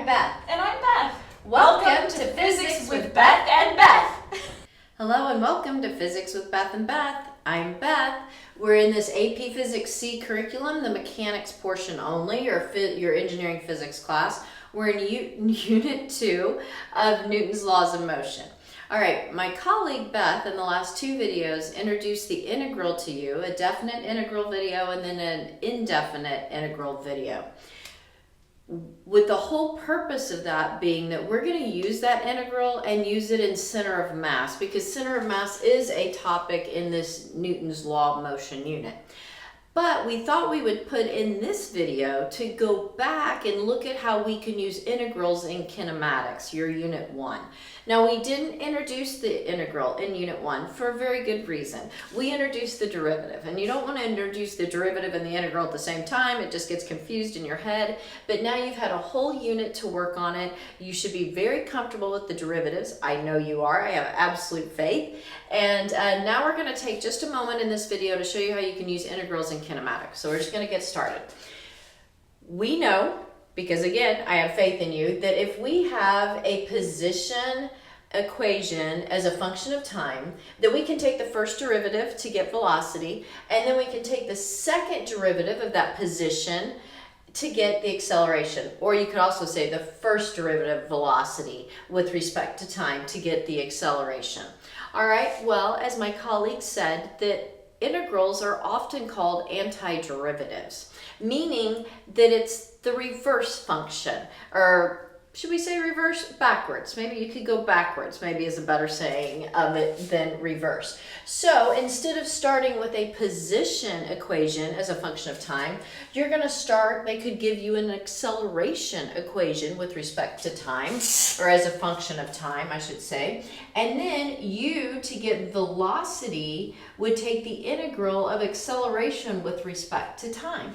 Beth. And I'm Beth. Welcome to Physics with Beth and Beth. Hello and welcome to Physics with Beth and Beth. I'm Beth. We're in this AP Physics C curriculum, the mechanics portion only, your engineering physics class. We're in Unit 2 of Newton's Laws of Motion. All right, my colleague Beth in the last two videos introduced the integral to you, a definite integral video and then an indefinite integral video. With the whole purpose of that being that we're going to use that integral and use it in center of mass, because center of mass is a topic in this Newton's Law of Motion unit. But we thought we would put in this video to go back and look at how we can use integrals in kinematics, your Unit 1. Now, we didn't introduce the integral in Unit 1 for a very good reason. We introduced the derivative, and you don't want to introduce the derivative and the integral at the same time. It just gets confused in your head. But now you've had a whole unit to work on it. You should be very comfortable with the derivatives. I know you are. I have absolute faith. And now we're going to take just a moment in this video to show you how you can use integrals in kinematics. So we're just going to get started. We know, because again, I have faith in you, that if we have a position equation as a function of time, that we can take the first derivative to get velocity, and then we can take the second derivative of that position to get the acceleration. Or you could also say the first derivative velocity with respect to time to get the acceleration. All right, well, as my colleague said, that integrals are often called antiderivatives, meaning that it's the reverse function, or should we say reverse? Backwards. Maybe you could go backwards, maybe is a better saying of it than reverse. So instead of starting with a position equation as a function of time, you're going to start, they could give you an acceleration equation with respect to time, or as a function of time, I should say. And then you, to get velocity, would take the integral of acceleration with respect to time.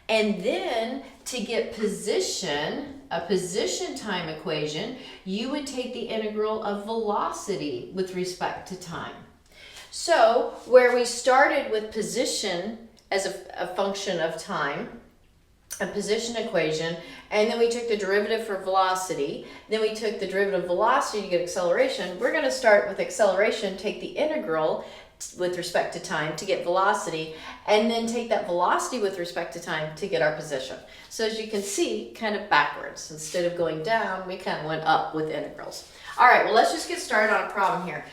And then to get position, a position time equation, you would take the integral of velocity with respect to time. So where we started with position as a function of time, a position equation, and then we took the derivative for velocity, then we took the derivative of velocity to get acceleration, we're going to start with acceleration, take the integral with respect to time to get velocity, and then take that velocity with respect to time to get our position. So as you can see, kind of backwards. Instead of going down, we kind of went up with integrals. All right, well, let's just get started on a problem here.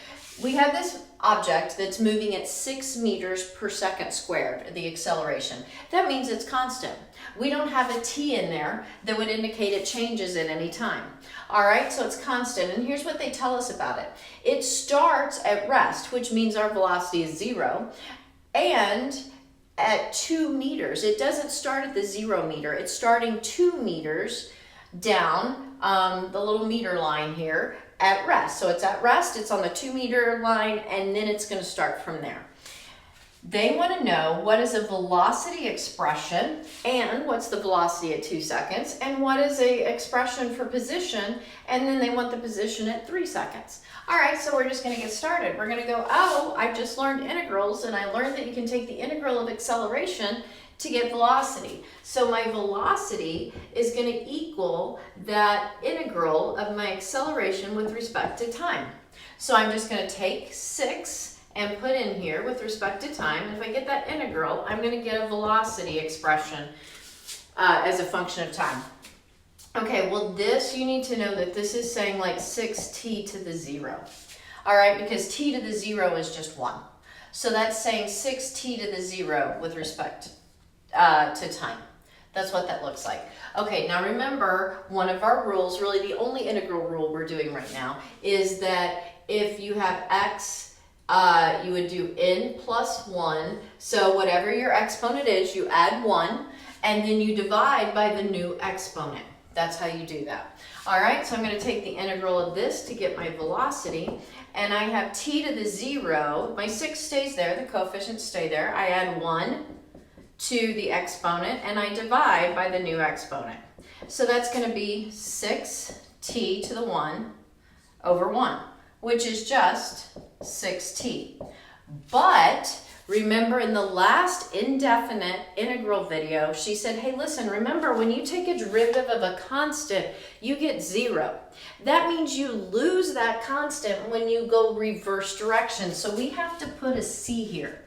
We have this object that's moving at 6 meters per second squared, the acceleration. That means it's constant. We don't have a t in there that would indicate it changes at any time. All right, so it's constant, and here's what they tell us about it. It starts at rest, which means our velocity is 0, and at 2 meters. It doesn't start at the 0 meter. It's starting 2 meters down the little meter line here at rest. So it's at rest, it's on the 2 meter line, and then it's going to start from there. They want to know what is a velocity expression, and what's the velocity at 2 seconds, and what is a expression for position, and then they want the position at 3 seconds. All right, so we're just going to get started. We're going to go, oh, I just learned integrals, and I learned that you can take the integral of acceleration to get velocity. So my velocity is going to equal that integral of my acceleration with respect to time. So I'm just going to take 6 and put in here with respect to time. If I get that integral, I'm going to get a velocity expression as a function of time. Okay, well this, you need to know that this is saying like 6t to the 0. All right, because t to the 0 is just 1. So that's saying 6t to the 0 with respect to time. That's what that looks like. Okay, now remember, one of our rules, really the only integral rule we're doing right now, is that if you have x, you would do n plus 1. So whatever your exponent is, you add 1, and then you divide by the new exponent. That's how you do that. All right, so I'm going to take the integral of this to get my velocity, and I have t to the 0. My 6 stays there, the coefficients stay there. I add 1 to the exponent, and I divide by the new exponent. So that's going to be 6t to the 1 over 1, which is just 6t. But Remember in the last indefinite integral video, she said, hey, listen, remember when you take a derivative of a constant, you get 0. That means you lose that constant when you go reverse direction. So we have to put a C here.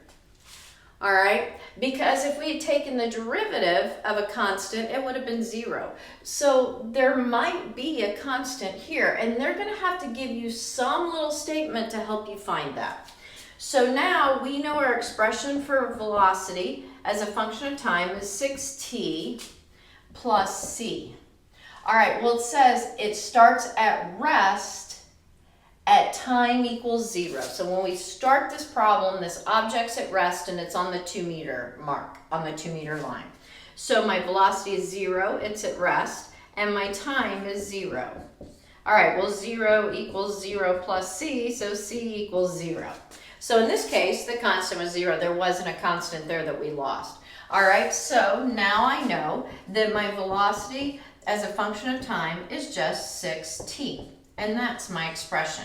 All right, because if we had taken the derivative of a constant, it would have been 0. So there might be a constant here, and they're going to have to give you some little statement to help you find that. So now we know our expression for velocity as a function of time is 6t plus c. All right, well, it says it starts at rest at time equals 0. So when we start this problem, this object's at rest and it's on the 2 meter mark, on the 2 meter line. So my velocity is 0, it's at rest, and my time is 0. All right, well, 0 equals 0 plus c, so c equals 0. So in this case, the constant was 0. There wasn't a constant there that we lost. All right, so now I know that my velocity as a function of time is just 6t, and that's my expression.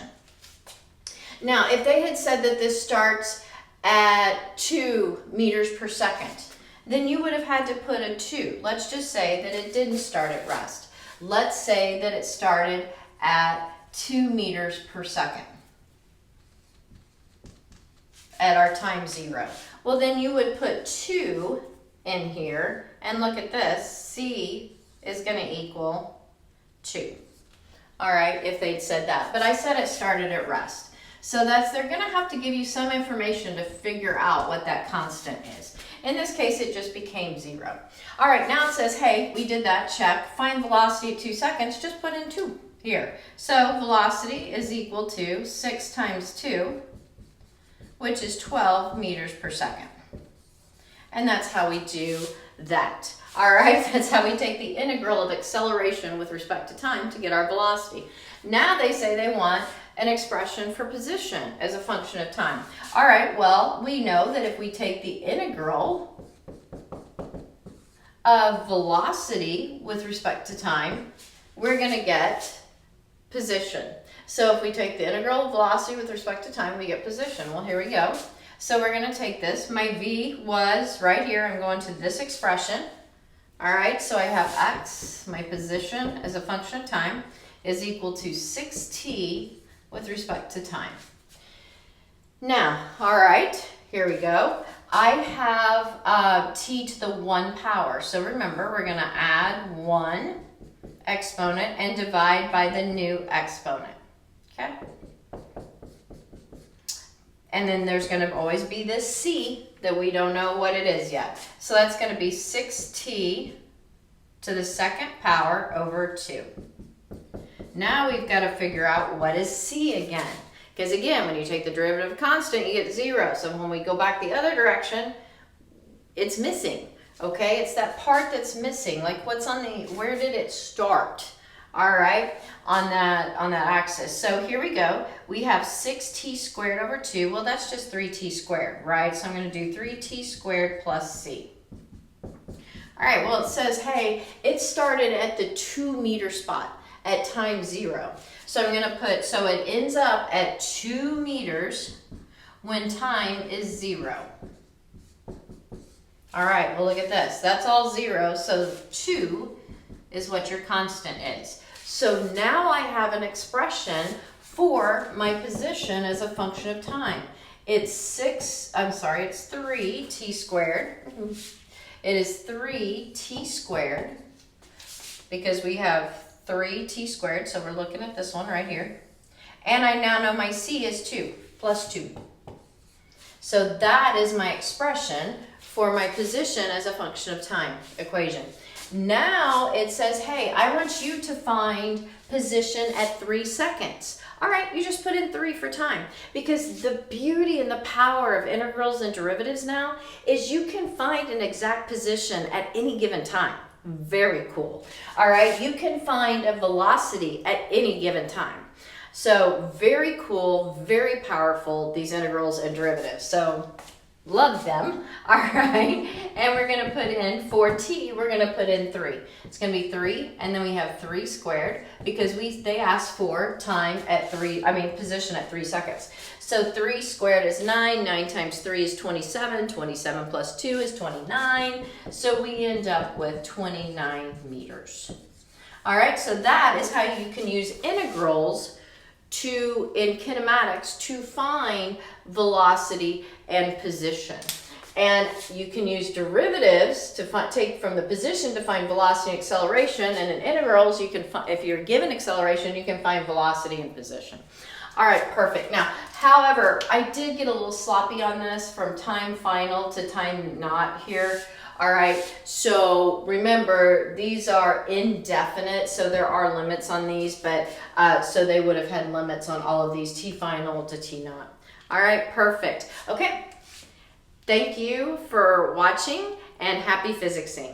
Now, if they had said that this starts at 2 meters per second, then you would have had to put a 2. Let's just say that it didn't start at rest. Let's say that it started at 2 meters per second at our time 0. Well, then you would put 2 in here, and look at this, c is going to equal 2. All right, if they'd said that. But I said it started at rest. So they're going to have to give you some information to figure out what that constant is. In this case, it just became 0. All right, now it says, hey, we did that, check. Find velocity at 2 seconds, just put in 2 here. So velocity is equal to 6 times 2, which is 12 meters per second. And that's how we do that. All right, that's how we take the integral of acceleration with respect to time to get our velocity. Now they say they want an expression for position as a function of time. All right, well, we know that if we take the integral of velocity with respect to time, we're going to get position. So if we take the integral of velocity with respect to time, we get position. Well, here we go. So we're going to take this. My v was right here. I'm going to this expression. All right, so I have x, my position as a function of time, is equal to 6t with respect to time. Now, all right, here we go. I have t to the 1 power. So remember, we're going to add 1 exponent and divide by the new exponent. Okay? And then there's going to always be this c that we don't know what it is yet. So that's going to be 6t to the 2nd power over 2. Now we've got to figure out what is c again. Because again, when you take the derivative of a constant, you get 0. So when we go back the other direction, it's missing. Okay, it's that part that's missing. Like what's on the, where did it start? All right, on that axis. So here we go. We have 6t squared over 2. Well, that's just 3t squared, right? So I'm going to do 3t squared plus c. All right, well, it says, hey, it started at the 2 meter spot at time 0. So I'm going to put, so it ends up at 2 meters when time is 0. All right, well, look at this. That's all 0, so 2 is what your constant is. So now I have an expression for my position as a function of time. It's 3t squared. It is 3t squared because we have 3t squared, so we're looking at this one right here. And I now know my c is 2 plus 2. So that is my expression for my position as a function of time equation. Now it says, hey, I want you to find position at 3 seconds. All right, you just put in 3 for time, because the beauty and the power of integrals and derivatives now is you can find an exact position at any given time. Very cool. All right, you can find a velocity at any given time. So very cool, very powerful, these integrals and derivatives. So love them. All right, and we're going to put in, for t, we're going to put in 3. It's going to be 3, and then we have 3 squared, because they asked for position at 3 seconds. So 3 squared is 9, 9 times 3 is 27, 27 plus 2 is 29, so we end up with 29 meters. All right, so that is how you can use integrals in kinematics to find velocity and position. And you can use derivatives to take from the position to find velocity and acceleration, and in integrals, you can if you're given acceleration, you can find velocity and position. All right, perfect. Now, however, I did get a little sloppy on this from time final to time not here. All right, so remember, these are indefinite, so there are limits on these, but so they would have had limits on all of these, T final to T naught. All right, perfect. Okay, thank you for watching, and happy physicsing.